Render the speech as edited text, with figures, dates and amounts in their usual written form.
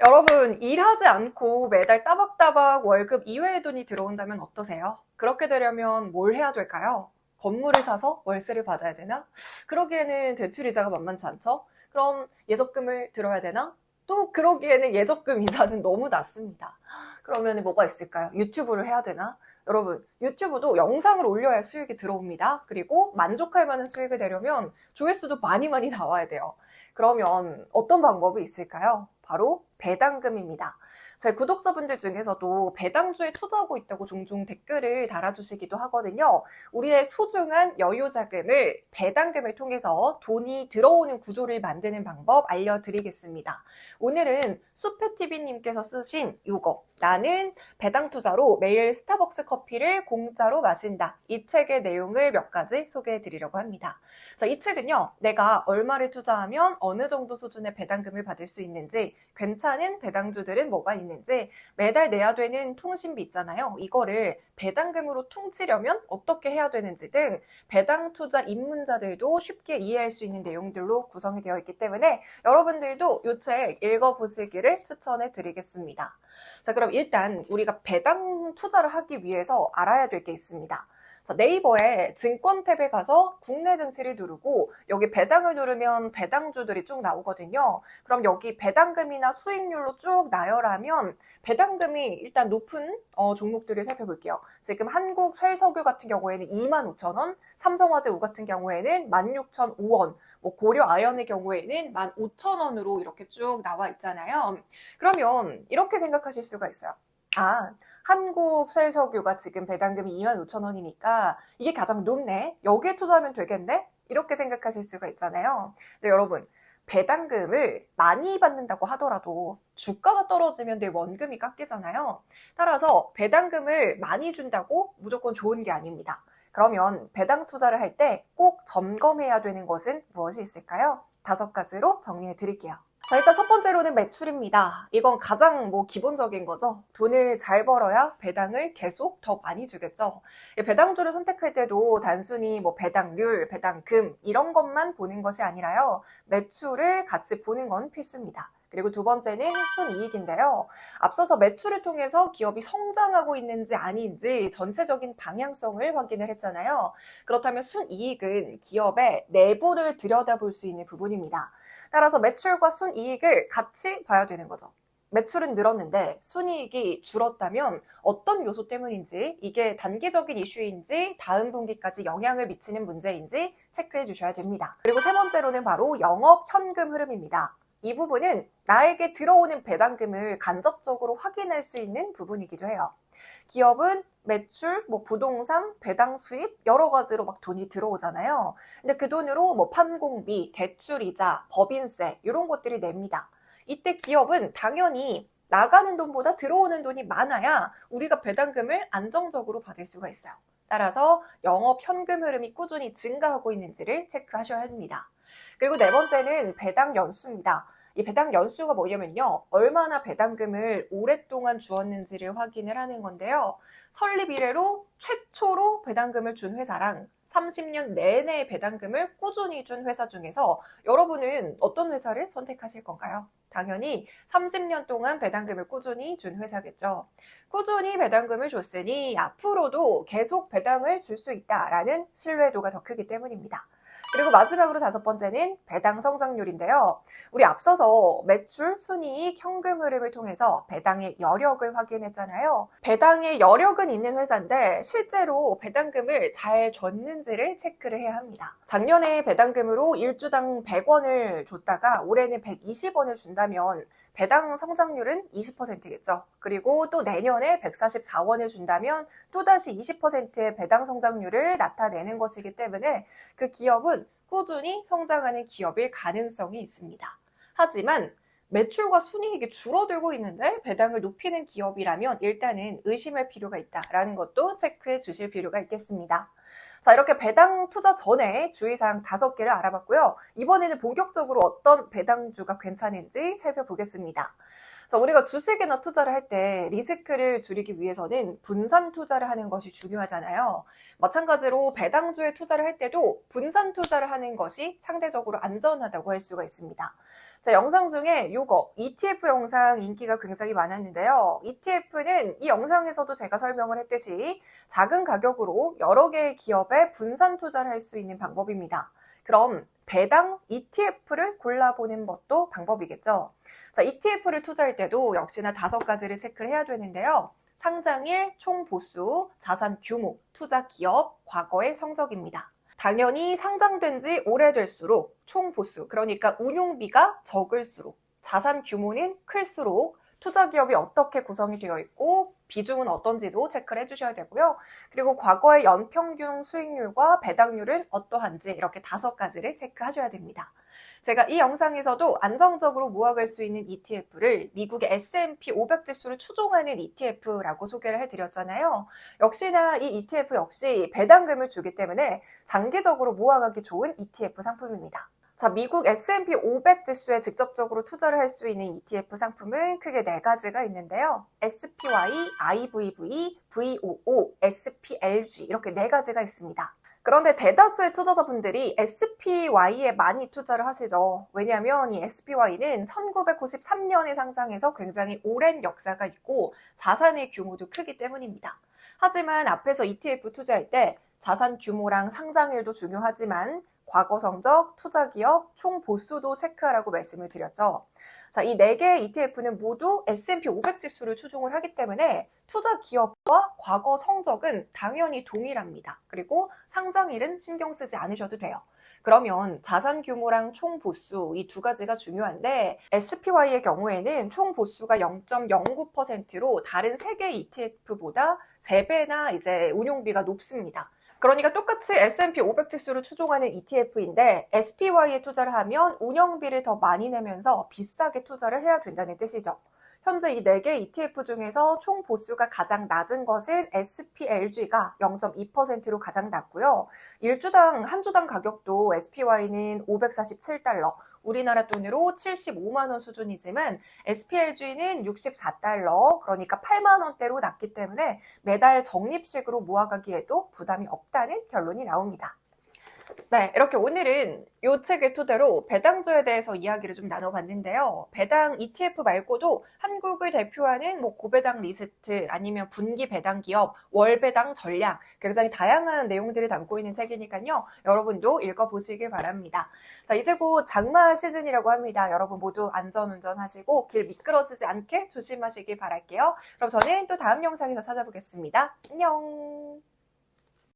여러분, 일하지 않고 매달 따박따박 월급 이외의 돈이 들어온다면 어떠세요? 그렇게 되려면 뭘 해야 될까요? 건물을 사서 월세를 받아야 되나? 그러기에는 대출이자가 만만치 않죠? 그럼 예적금을 들어야 되나? 또 그러기에는 예적금 이자는 너무 낮습니다. 그러면 뭐가 있을까요? 유튜브를 해야 되나? 여러분, 유튜브도 영상을 올려야 수익이 들어옵니다. 그리고 만족할 만한 수익을 내려면 조회수도 많이 나와야 돼요. 그러면 어떤 방법이 있을까요? 바로 배당금입니다. 제 구독자분들 중에서도 배당주에 투자하고 있다고 종종 댓글을 달아주시기도 하거든요. 우리의 소중한 여유자금을 배당금을 통해서 돈이 들어오는 구조를 만드는 방법 알려드리겠습니다. 오늘은 수페TV님께서 쓰신 이거, 나는 배당 투자로 매일 스타벅스 커피를 공짜로 마신다. 이 책의 내용을 몇 가지 소개해 드리려고 합니다. 자, 이 책은요, 내가 얼마를 투자하면 어느 정도 수준의 배당금을 받을 수 있는지, 괜찮은 배당주들은 뭐가 있는지, 매달 내야 되는 통신비 있잖아요. 이거를 배당금으로 퉁치려면 어떻게 해야 되는지 등 배당 투자 입문자들도 쉽게 이해할 수 있는 내용들로 구성이 되어 있기 때문에 여러분들도 이 책 읽어보시기를 추천해 드리겠습니다. 자, 그럼 일단 우리가 배당 투자를 하기 위해서 알아야 될 게 있습니다. 자, 네이버에 증권 탭에 가서 국내 증시를 누르고 여기 배당을 누르면 배당주들이 쭉 나오거든요. 그럼 여기 배당금이나 수익률로 쭉 나열하면 배당금이 일단 높은 종목들을 살펴볼게요. 지금 한국 쇠석유 같은 경우에는 25,000원, 삼성화재우 같은 경우에는 16,005원, 뭐 고려 아연의 경우에는 15,000원으로 이렇게 쭉 나와 있잖아요. 그러면 이렇게 생각하실 수가 있어요. 한국 쇠석유가 지금 배당금이 25,000원이니까 이게 가장 높네. 여기에 투자하면 되겠네? 이렇게 생각하실 수가 있잖아요. 근데 여러분, 배당금을 많이 받는다고 하더라도 주가가 떨어지면 내 원금이 깎이잖아요. 따라서 배당금을 많이 준다고 무조건 좋은 게 아닙니다. 그러면 배당 투자를 할 때 꼭 점검해야 되는 것은 무엇이 있을까요? 5가지로 정리해 드릴게요. 자, 일단 첫 번째로는 매출입니다. 이건 가장 기본적인 거죠. 돈을 잘 벌어야 배당을 계속 더 많이 주겠죠. 배당주를 선택할 때도 단순히 배당률, 배당금 이런 것만 보는 것이 아니라요. 매출을 같이 보는 건 필수입니다. 그리고 두 번째는 순이익인데요. 앞서서 매출을 통해서 기업이 성장하고 있는지 아닌지 전체적인 방향성을 확인을 했잖아요. 그렇다면 순이익은 기업의 내부를 들여다볼 수 있는 부분입니다. 따라서 매출과 순이익을 같이 봐야 되는 거죠. 매출은 늘었는데 순이익이 줄었다면 어떤 요소 때문인지, 이게 단기적인 이슈인지 다음 분기까지 영향을 미치는 문제인지 체크해 주셔야 됩니다. 그리고 세 번째로는 바로 영업 현금 흐름입니다. 이 부분은 나에게 들어오는 배당금을 간접적으로 확인할 수 있는 부분이기도 해요. 기업은 매출, 부동산, 배당 수입 여러 가지로 돈이 들어오잖아요. 근데 그 돈으로 판공비, 대출이자, 법인세 이런 것들이 냅니다. 이때 기업은 당연히 나가는 돈보다 들어오는 돈이 많아야 우리가 배당금을 안정적으로 받을 수가 있어요. 따라서 영업 현금 흐름이 꾸준히 증가하고 있는지를 체크하셔야 합니다. 그리고 네 번째는 배당 연수입니다. 이 배당 연수가 뭐냐면요, 얼마나 배당금을 오랫동안 주었는지를 확인을 하는 건데요. 설립 이래로 최초로 배당금을 준 회사랑 30년 내내 배당금을 꾸준히 준 회사 중에서 여러분은 어떤 회사를 선택하실 건가요? 당연히 30년 동안 배당금을 꾸준히 준 회사겠죠. 꾸준히 배당금을 줬으니 앞으로도 계속 배당을 줄 수 있다라는 신뢰도가 더 크기 때문입니다. 그리고 마지막으로 5번째는 배당 성장률인데요. 우리 앞서서 매출, 순이익, 현금 흐름을 통해서 배당의 여력을 확인했잖아요. 배당의 여력은 있는 회사인데 실제로 배당금을 잘 줬는지를 체크를 해야 합니다. 작년에 배당금으로 1주당 100원을 줬다가 올해는 120원을 준다면 배당 성장률은 20%겠죠. 그리고 또 내년에 144원을 준다면 또다시 20%의 배당 성장률을 나타내는 것이기 때문에 그 기업은 꾸준히 성장하는 기업일 가능성이 있습니다. 하지만 매출과 순이익이 줄어들고 있는데 배당을 높이는 기업이라면 일단은 의심할 필요가 있다라는 것도 체크해 주실 필요가 있겠습니다. 자, 이렇게 배당 투자 전에 주의사항 5개를 알아봤고요. 이번에는 본격적으로 어떤 배당주가 괜찮은지 살펴보겠습니다. 자, 우리가 주식이나 투자를 할 때 리스크를 줄이기 위해서는 분산 투자를 하는 것이 중요하잖아요. 마찬가지로 배당주에 투자를 할 때도 분산 투자를 하는 것이 상대적으로 안전하다고 할 수가 있습니다. 자, 영상 중에 요거 ETF 영상 인기가 굉장히 많았는데요. ETF는 이 영상에서도 제가 설명을 했듯이 작은 가격으로 여러 개의 기업에 분산 투자를 할 수 있는 방법입니다. 그럼 배당 ETF를 골라보는 것도 방법이겠죠. 자, ETF를 투자할 때도 역시나 5가지를 체크를 해야 되는데요. 상장일, 총 보수, 자산 규모, 투자 기업, 과거의 성적입니다. 당연히 상장된 지 오래될수록 총 보수, 그러니까 운용비가 적을수록, 자산 규모는 클수록 투자 기업이 어떻게 구성이 되어 있고 비중은 어떤지도 체크를 해주셔야 되고요. 그리고 과거의 연평균 수익률과 배당률은 어떠한지 이렇게 5가지를 체크하셔야 됩니다. 제가 이 영상에서도 안정적으로 모아갈 수 있는 ETF를 미국의 S&P 500 지수를 추종하는 ETF라고 소개를 해드렸잖아요. 역시나 이 ETF 역시 배당금을 주기 때문에 장기적으로 모아가기 좋은 ETF 상품입니다. 자, 미국 S&P 500 지수에 직접적으로 투자를 할 수 있는 ETF 상품은 크게 4가지가 있는데요. SPY, IVV, VOO, SPLG 이렇게 4가지가 있습니다. 그런데 대다수의 투자자분들이 SPY에 많이 투자를 하시죠. 왜냐하면 이 SPY는 1993년에 상장해서 굉장히 오랜 역사가 있고 자산의 규모도 크기 때문입니다. 하지만 앞에서 ETF 투자할 때 자산 규모랑 상장일도 중요하지만 과거 성적, 투자 기업, 총 보수도 체크하라고 말씀을 드렸죠. 자, 이 4개의 ETF는 모두 S&P 500 지수를 추종을 하기 때문에 투자 기업과 과거 성적은 당연히 동일합니다. 그리고 상장일은 신경 쓰지 않으셔도 돼요. 그러면 자산 규모랑 총 보수 이 2가지가 중요한데 SPY의 경우에는 총 보수가 0.09%로 다른 3개 ETF보다 3배나 이제 운용비가 높습니다. 그러니까 똑같이 S&P 500 지수를 추종하는 ETF인데 SPY에 투자를 하면 운영비를 더 많이 내면서 비싸게 투자를 해야 된다는 뜻이죠. 현재 이 4개 ETF 중에서 총 보수가 가장 낮은 것은 SPLG가 0.2%로 가장 낮고요. 한 주당 가격도 SPY는 547달러, 우리나라 돈으로 75만 원 수준이지만 SPLG는 64달러, 그러니까 8만 원대로 낮기 때문에 매달 적립식으로 모아가기에도 부담이 없다는 결론이 나옵니다. 네, 이렇게 오늘은 이 책을 토대로 배당주에 대해서 이야기를 좀 나눠봤는데요. 배당 ETF 말고도 한국을 대표하는 고배당 리스트 아니면 분기 배당 기업, 월 배당 전략 굉장히 다양한 내용들을 담고 있는 책이니까요. 여러분도 읽어보시길 바랍니다. 자, 이제 곧 장마 시즌이라고 합니다. 여러분 모두 안전운전 하시고 길 미끄러지지 않게 조심하시길 바랄게요. 그럼 저는 또 다음 영상에서 찾아보겠습니다. 안녕!